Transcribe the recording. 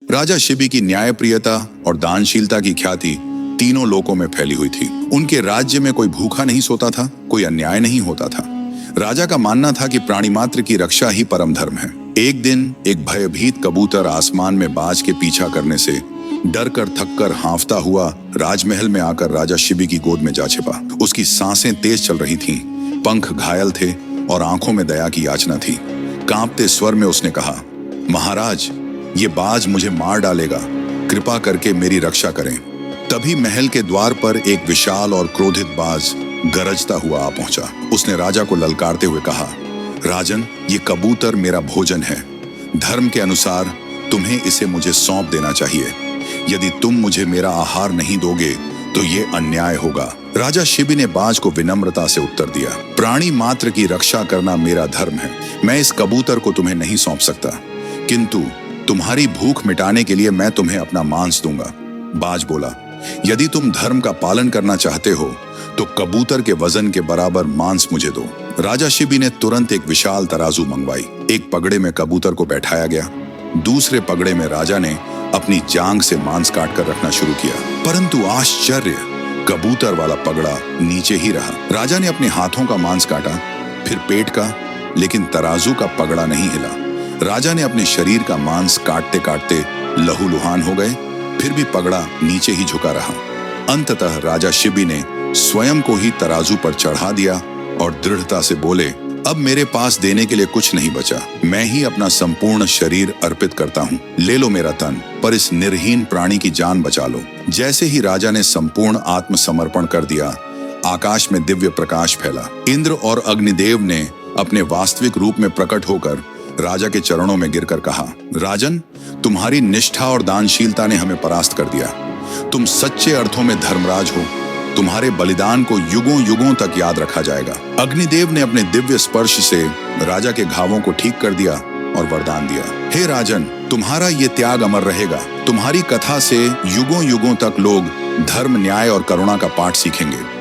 राजा शिबी की न्यायप्रियता और दानशीलता की ख्याति तीनों लोकों में फैली हुई थी। उनके राज्य में कोई भूखा नहीं सोता था, कोई अन्याय नहीं होता था। राजा का मानना था कि प्राणी मात्र की रक्षा ही परम धर्म है। एक दिन एक भयभीत कबूतर आसमान में बाज के पीछा करने से डर कर थक कर हाँफता हुआ राजमहल में आकर राजा शिबी की गोद में जा छिपा। उसकी सांसें तेज चल रही थीं, पंख घायल थे और आंखों में दया की याचना थी। कांपते स्वर में उसने कहा, महाराज, ये बाज मुझे मार डालेगा, कृपा करके मेरी रक्षा करें। तभी महल के द्वार पर एक विशाल और क्रोधित बाज गरजता हुआ आ पहुंचा। उसने राजा को ललकारते हुए कहा, राजन, ये कबूतर मेरा भोजन है। धर्म के अनुसार तुम्हें इसे मुझे सौंप देना चाहिए। यदि तुम मुझे मेरा आहार नहीं दोगे तो ये अन्याय होगा। राजा शिबी ने बाज को विनम्रता से उत्तर दिया, प्राणी मात्र की रक्षा करना मेरा धर्म है। मैं इस कबूतर को तुम्हें नहीं सौंप सकता, किंतु तुम्हारी भूख मिटाने के लिए मैं तुम्हें अपना मांस दूंगा। बाज बोला, यदि तुम धर्म का पालन करना चाहते हो तो कबूतर के वजन के बराबर मांस मुझे दो। राजा शिबी ने तुरंत एक विशाल तराजू मंगवाई। एक पगड़े में कबूतर को बैठाया गया, दूसरे पगड़े में राजा ने अपनी जांग से मांस काट कर रखना शुरू किया। परंतु आश्चर्य, कबूतर वाला पगड़ा नीचे ही रहा। राजा ने अपने हाथों का मांस काटा, फिर पेट का, लेकिन तराजू का पगड़ा नहीं हिला। राजा ने अपने शरीर का मांस काटते काटते लहूलुहान हो गए, फिर भी पगड़ा नीचे ही झुका रहा। अंततः राजा शिबी ने स्वयं को ही तराजू पर चढ़ा दिया और दृढ़ता से बोले, अब मेरे पास देने के लिए कुछ नहीं बचा। मैं ही अपना संपूर्ण शरीर अर्पित करता हूँ। ले लो मेरा तन, पर इस निर्हीन प्राणी की जान बचा लो। जैसे ही राजा ने संपूर्ण आत्मसमर्पण कर दिया, आकाश में दिव्य प्रकाश फैला। इंद्र और अग्निदेव ने अपने वास्तविक रूप में प्रकट होकर राजा के चरणों में गिरकर कहा, राजन, तुम्हारी निष्ठा और दानशीलता ने हमें परास्त कर दिया। तुम सच्चे अर्थों में धर्मराज हो। तुम्हारे बलिदान को युगों युगों तक याद रखा जाएगा। अग्निदेव ने अपने दिव्य स्पर्श से राजा के घावों को ठीक कर दिया और वरदान दिया, हे राजन, तुम्हारा ये त्याग अमर रहेगा। तुम्हारी कथा से युगों युगों तक लोग धर्म, न्याय और करुणा का पाठ सीखेंगे।